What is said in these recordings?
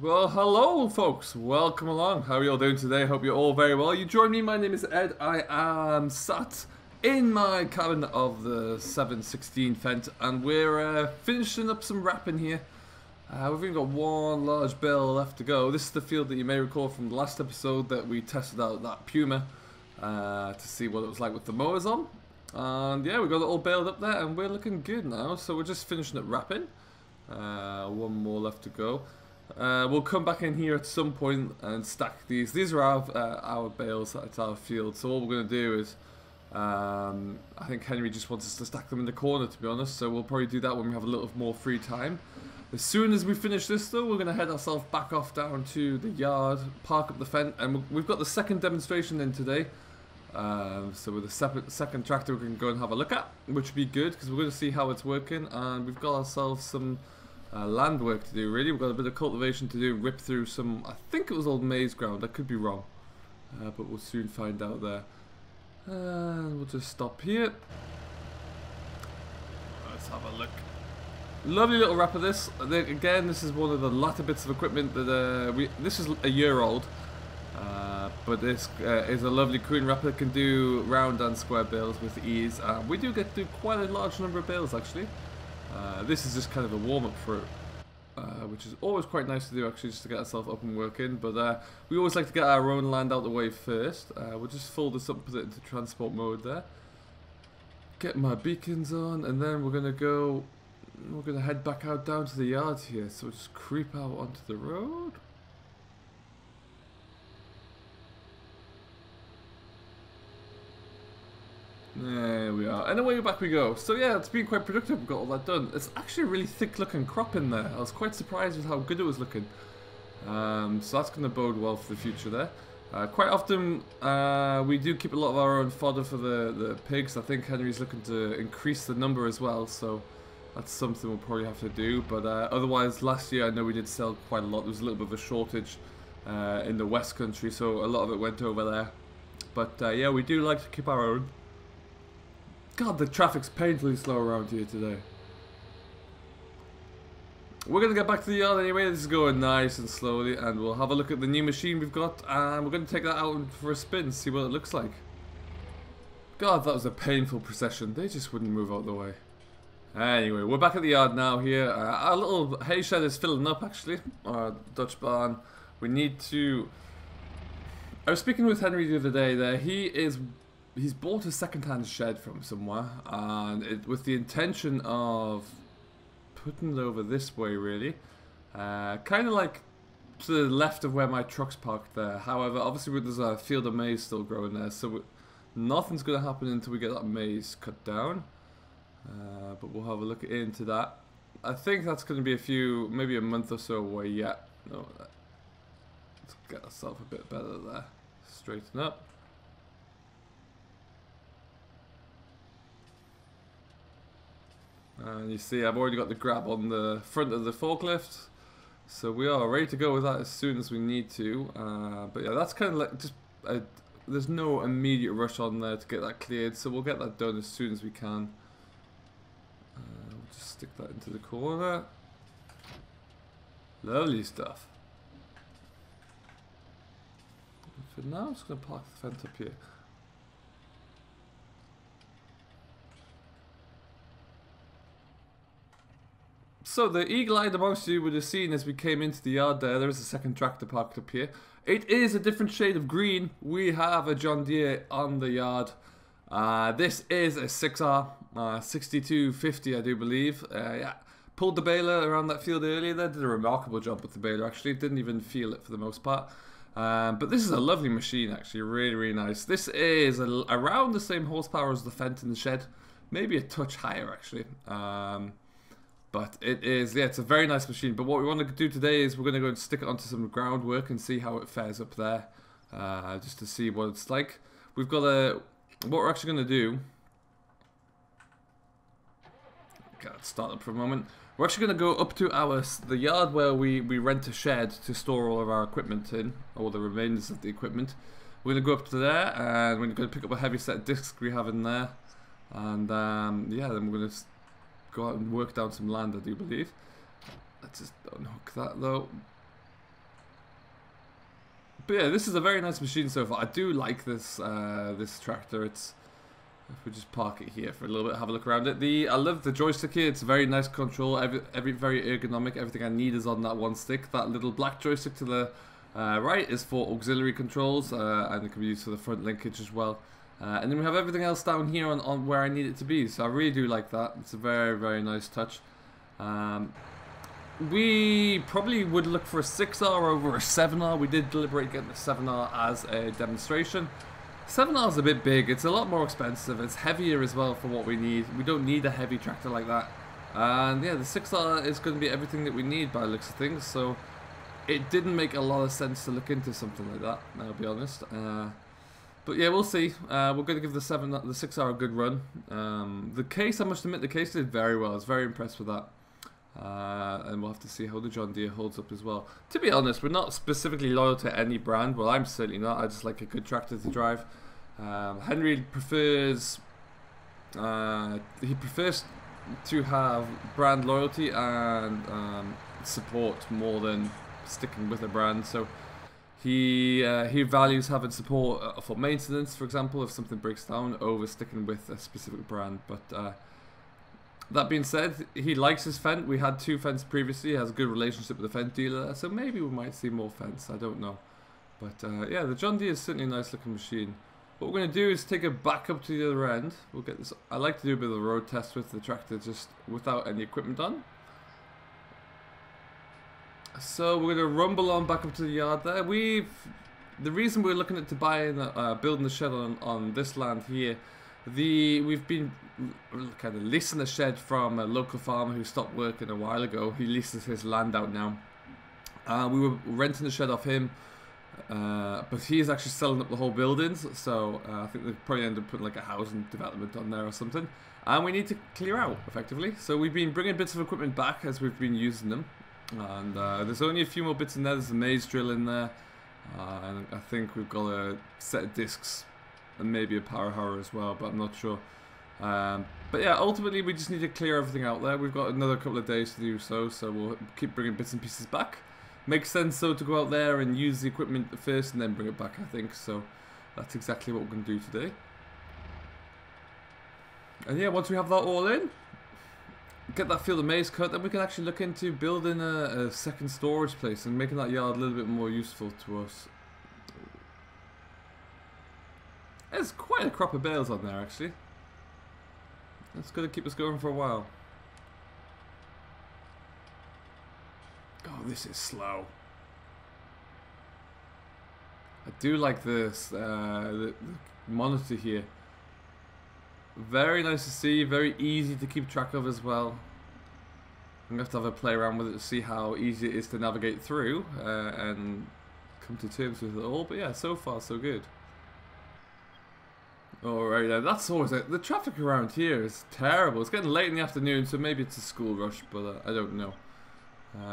Well, hello folks, welcome along. How are you all doing today? Hope you're all very well. You join me, my name is Ed. I am sat in my cabin of the 716 Fent and we're finishing up some wrapping here. We've only got one large bale left to go. This is the field that you may recall from the last episode that we tested out that Puma to see what it was like with the mowers on. And yeah, we got it all baled up there and we're looking good now. So we're just finishing up wrapping. One more left to go. We'll come back in here at some point and stack these. These are our bales at our field. So all we're going to do is, I think Henry just wants us to stack them in the corner, to be honest. So we'll probably do that when we have a little more free time. As soon as we finish this though, we're going to head ourselves back off down to the yard, park up the Fent, and we've got the second demonstration in today. So with the second tractor we can go and have a look at, which would be good because we're going to see how it's working, and we've got ourselves some land work to do. Really, we've got a bit of cultivation to do, rip through some, I think it was old maize ground, I could be wrong, but we'll soon find out there. And we'll just stop here. Let's have a look. Lovely little wrap of this. Again, this is one of the latter bits of equipment that this is a year old, but this is a lovely queen wrapper that can do round and square bales with ease. We do get to do quite a large number of bales actually. This is just kind of a warm-up for it, which is always quite nice to do actually, just to get ourselves up and working. But we always like to get our own land out the way first. We'll just fold this up, put it into transport mode there. Get my beacons on, and then we're gonna head back out down to the yard here. So we'll just creep out onto the road. There we are, and away back we go. So yeah, it's been quite productive, we've got all that done. It's actually a really thick looking crop in there. I was quite surprised with how good it was looking. So that's going to bode well for the future there. Quite often we do keep a lot of our own fodder for the pigs. I think Henry's looking to increase the number as well, so that's something we'll probably have to do. But otherwise, last year I know we did sell quite a lot. There was a little bit of a shortage in the West Country, so a lot of it went over there. But yeah, we do like to keep our own. God, the traffic's painfully slow around here today. We're going to get back to the yard anyway. This is going nice and slowly, and we'll have a look at the new machine we've got, and we're going to take that out for a spin, see what it looks like. God, that was a painful procession. They just wouldn't move out the way. Anyway, we're back at the yard now here. Our little hay shed is filling up, actually. Our Dutch barn. We need to... I was speaking with Henry the other day there. He's bought a second-hand shed from somewhere, and with the intention of putting it over this way, really. Kind of like to the left of where my truck's parked there. However, obviously there's a field of maize still growing there, so nothing's going to happen until we get that maize cut down. But we'll have a look into that. I think that's going to be maybe a month or so away yet. No, let's get ourselves a bit better there. Straighten up. And you see I've already got the grab on the front of the forklift, so we are ready to go with that as soon as we need to. But yeah, that's kind of like just there's no immediate rush on there to get that cleared, so we'll get that done as soon as we can. We'll just stick that into the corner. Lovely stuff. For now I'm just going to park the Fent up here. So the eagle-eyed amongst you would have seen as we came into the yard there is a second tractor parked up here. It is a different shade of green. We have a John Deere on the yard. This is a 6R, 6250 I do believe. Yeah, pulled the baler around that field earlier there, did a remarkable job with the baler actually, didn't even feel it for the most part. But this is a lovely machine actually, really, really nice. This is around the same horsepower as the Fent in the shed, maybe a touch higher actually. But it is, yeah, it's a very nice machine. But what we want to do today is we're going to go and stick it onto some groundwork and see how it fares up there. Just to see what it's like. We've got what we're actually going to do. Okay, let's start up for a moment. We're actually going to go up to the yard where we rent a shed to store all of our equipment in. All the remainders of the equipment. We're going to go up to there and we're going to pick up a heavy set of discs we have in there. And yeah, then we're going to go out and work down some land, I do believe. Let's just unhook that though. But yeah, this is a very nice machine so far. I do like this this tractor. It's, if we just park it here for a little bit, have a look around it. I love the joystick here. It's very nice control. Every very ergonomic. Everything I need is on that one stick. That little black joystick to the right is for auxiliary controls, and it can be used for the front linkage as well. And then we have everything else down here on where I need it to be. So I really do like that. It's a very nice touch. We probably would look for a 6R over a 7R. We did deliberate getting the 7R as a demonstration. 7R is a bit big. It's a lot more expensive. It's heavier as well for what we need. We don't need a heavy tractor like that. And yeah, the 6R is going to be everything that we need by the looks of things. So it didn't make a lot of sense to look into something like that, I'll be honest. But yeah, we'll see. We're going to give the 6R a good run. The case, I must admit, the case did very well. I was very impressed with that. And we'll have to see how the John Deere holds up as well. To be honest, we're not specifically loyal to any brand. Well, I'm certainly not. I just like a good tractor to drive. Henry prefers to have brand loyalty and support more than sticking with a brand. So he values having support for maintenance, for example, if something breaks down, over sticking with a specific brand. But that being said, he likes his Fendt. We had 2 Fendts previously. He has a good relationship with the Fendt dealer, so maybe we might see more Fendts. I don't know. But yeah, the John Deere is certainly a nice looking machine. What we're going to do is take it back up to the other end. We'll get this. I like to do a bit of a road test with the tractor just without any equipment on. So we're going to rumble on back up to the yard there. The reason we're looking at building the shed on this land here, we've been kind of leasing a shed from a local farmer who stopped working a while ago. He leases his land out now. We were renting the shed off him, but he's actually selling up the whole buildings, so I think they'll probably end up putting like a housing development on there or something. And we need to clear out, effectively. So we've been bringing bits of equipment back as we've been using them. And there's only a few more bits in there. There's a maze drill in there. And I think we've got a set of discs and maybe a power harrow as well, but I'm not sure. But yeah, ultimately we just need to clear everything out there. We've got another couple of days to do so, so we'll keep bringing bits and pieces back. Makes sense so to go out there and use the equipment first and then bring it back, I think. So that's exactly what we're going to do today. And yeah, once we have that all in, get that field of maize cut, then we can actually look into building a second storage place and making that yard a little bit more useful to us. There's quite a crop of bales on there, actually. That's going to keep us going for a while. Oh, this is slow. I do like this, the monitor here. Very nice to see, very easy to keep track of as well. I'm going to have a play around with it to see how easy it is to navigate through and come to terms with it all. But yeah, so far so good. Alright, that's always it. The traffic around here is terrible. It's getting late in the afternoon, so maybe it's a school rush, but I don't know.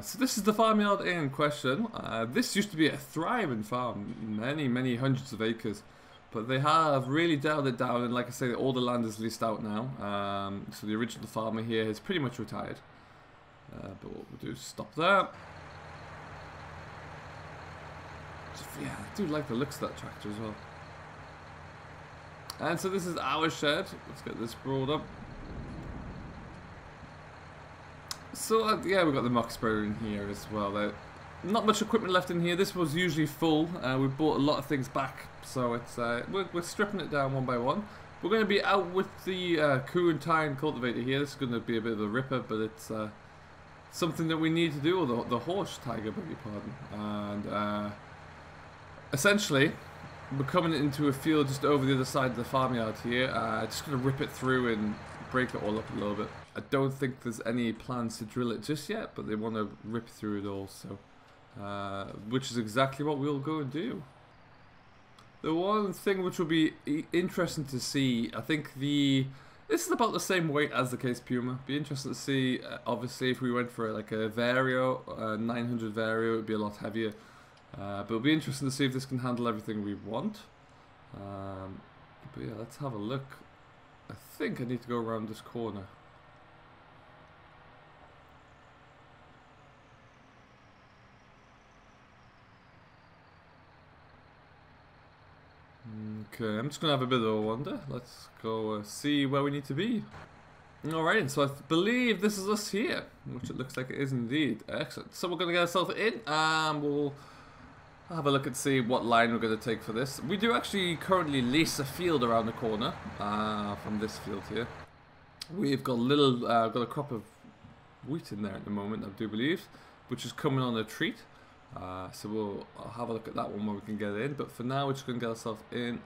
So this is the farmyard in question. This used to be a thriving farm, many hundreds of acres, but they have really dialed it down, and like I say, all the land is leased out now. So the original farmer here has pretty much retired. But what we'll do is stop there. So, yeah, I do like the looks of that tractor as well. And so this is our shed. Let's get this brought up. So yeah, we've got the muck sprayer in here as well. Not much equipment left in here. This was usually full. We bought a lot of things back, so it's we're stripping it down one by one. We're going to be out with the coup and tine cultivator here. This is going to be a bit of a ripper, but it's something that we need to do. Or the horse tiger, beg your pardon. And essentially, we're coming into a field just over the other side of the farmyard here. Just going to rip it through and break it all up a little bit. I don't think there's any plans to drill it just yet, but they want to rip through it all, so which is exactly what we'll go and do. The one thing which will be interesting to see, I think this is about the same weight as the Case Puma. Be interesting to see, obviously, if we went for like a Vario, 900 Vario, it would be a lot heavier. But it'll be interesting to see if this can handle everything we want. But yeah, let's have a look. I think I need to go around this corner. Okay, I'm just going to have a bit of a wander. Let's go see where we need to be. Alright, so I believe this is us here, which it looks like it is indeed. Excellent. So we're going to get ourselves in, and we'll have a look and see what line we're going to take for this. We do actually currently lease a field around the corner from this field here. We've got got a crop of wheat in there at the moment, I do believe, which is coming on a treat. So we'll have a look at that one when we can get in. But for now, we're just going to get ourselves in,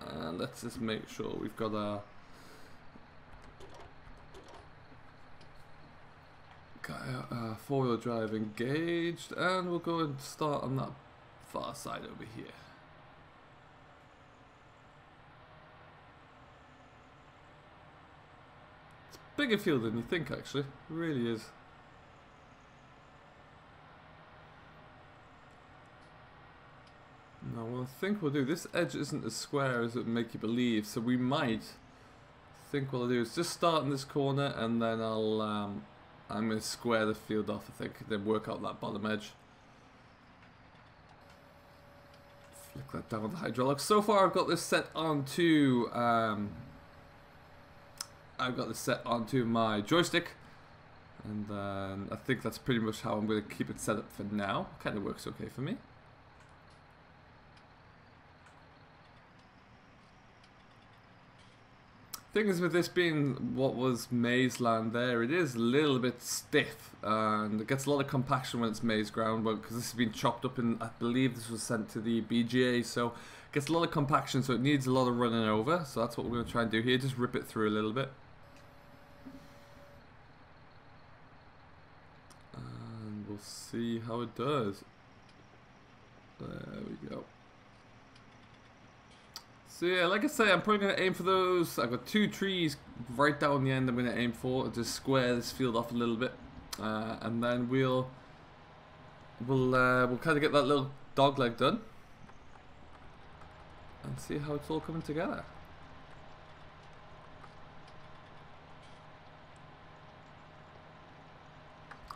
and let's just make sure we've got a four-wheel drive engaged, and we'll go and start on that far side over here. It's a bigger field than you think, actually. It really is. Now, what I think we'll do, this edge isn't as square as it would make you believe, so we might think what I'll do is just start in this corner, and then I'm going to square the field off, I think, then work out that bottom edge. Flick that down with the hydraulics. So far I've got this set onto my joystick, and then I think that's pretty much how I'm going to keep it set up for now. Kind of works okay for me. Thing is, with this being what was maize land there, it is a little bit stiff, and it gets a lot of compaction when it's maize ground, because this has been chopped up, and I believe this was sent to the BGA, so it gets a lot of compaction, so it needs a lot of running over. So that's what we're going to try and do here, just rip it through a little bit. And we'll see how it does. There we go. So yeah, like I say, I'm probably going to aim for those. I've got two trees right down the end I'm going to aim for. Just square this field off a little bit. And then we'll kind of get that little dog leg done. And see how it's all coming together.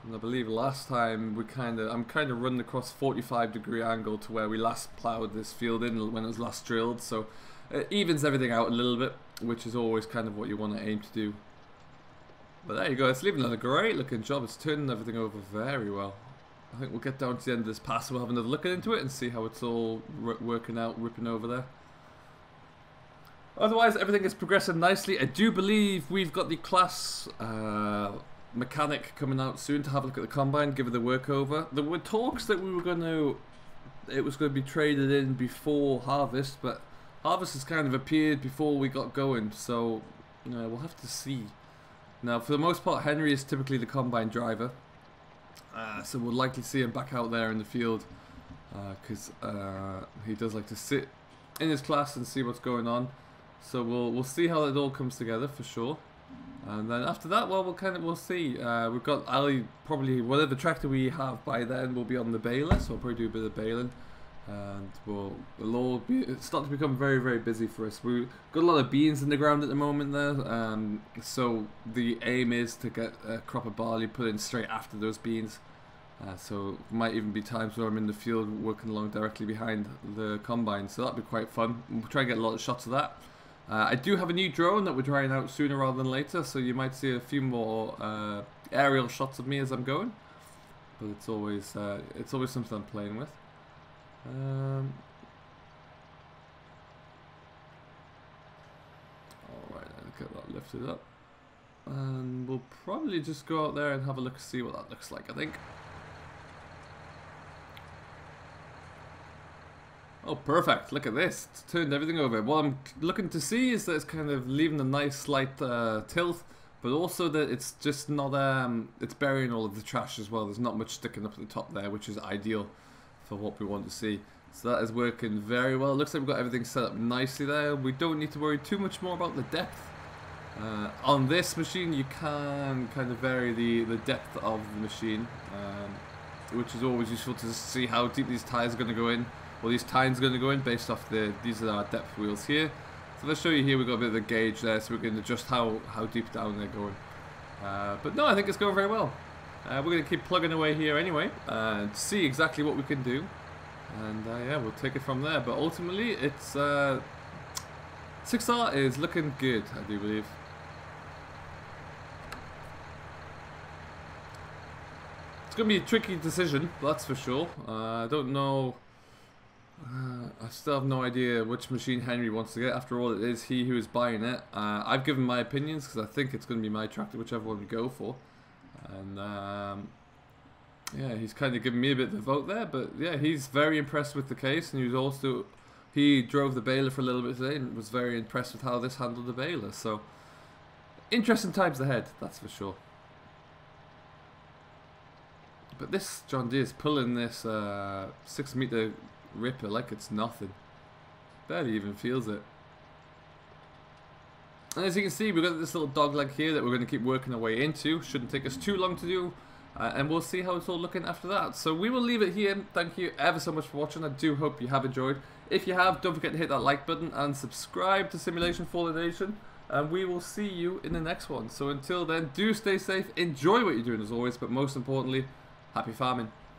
And I believe last time I'm kind of running across 45-degree angle to where we last ploughed this field in when it was last drilled, so it evens everything out a little bit, which is always kind of what you want to aim to do. But there you go, it's leaving a great looking job. It's turning everything over very well. I think we'll get down to the end of this pass, we'll have another look into it and see how it's all working out, ripping over there. Otherwise, everything is progressing nicely. I do believe we've got the class mechanic coming out soon to have a look at the combine, give it the work over. There were talks that it was going to be traded in before harvest, but harvest has kind of appeared before we got going, so we'll have to see. Now, for the most part, Henry is typically the combine driver, so we'll likely see him back out there in the field, because he does like to sit in his class and see what's going on. So we'll see how it all comes together for sure. And then after that, well, we'll see. We've got Ali, probably whatever tractor we have by then will be on the baler, so we'll probably do a bit of baling, and we'll all start to become very, very busy for us. We've got a lot of beans in the ground at the moment there, so the aim is to get a crop of barley put in straight after those beans. So might even be times where I'm in the field working along directly behind the combine, so that'll be quite fun. We'll try and get a lot of shots of that. I do have a new drone that we're trying out sooner rather than later, so you might see a few more aerial shots of me as I'm going. But it's always something I'm playing with. Alright, look at that lifted up. And we'll probably just go out there and have a look and see what that looks like, I think. Oh, perfect. Look at this. It's turned everything over. What I'm looking to see is that it's kind of leaving a nice slight tilt, but also that it's just not, it's burying all of the trash as well. There's not much sticking up at the top there, which is ideal for what we want to see. So that is working very well. It looks like we've got everything set up nicely there. We don't need to worry too much more about the depth. On this machine, you can kind of vary the depth of the machine, which is always useful to see how deep these tires are going to go in. Well, these tines are going to go in based off these are our depth wheels here. So let's show you here, we've got a bit of a gauge there, so we can adjust how deep down they're going. But no, I think it's going very well. We're going to keep plugging away here anyway, and see exactly what we can do. And yeah, we'll take it from there. But ultimately, it's 6R is looking good, I do believe. It's going to be a tricky decision, that's for sure. I don't know. I still have no idea which machine Henry wants to get. After all, it is he who is buying it. I've given my opinions because I think it's going to be my tractor, whichever one we go for. And yeah, he's kind of given me a bit of the vote there. But yeah, he's very impressed with the case, and he drove the baler for a little bit today and was very impressed with how this handled the baler. So interesting times ahead, that's for sure. But this John Deere is pulling this 6-meter ripper like it's nothing. Barely even feels it. And as you can see, we've got this little dog leg here that we're going to keep working our way into. Shouldn't take us too long to do. And we'll see how it's all looking after that. So we will leave it here. Thank you ever so much for watching. I do hope you have enjoyed. If you have, don't forget to hit that like button and subscribe to Simulation for the Nation. And we will see you in the next one. So until then, do stay safe. Enjoy what you're doing as always. But most importantly, happy farming.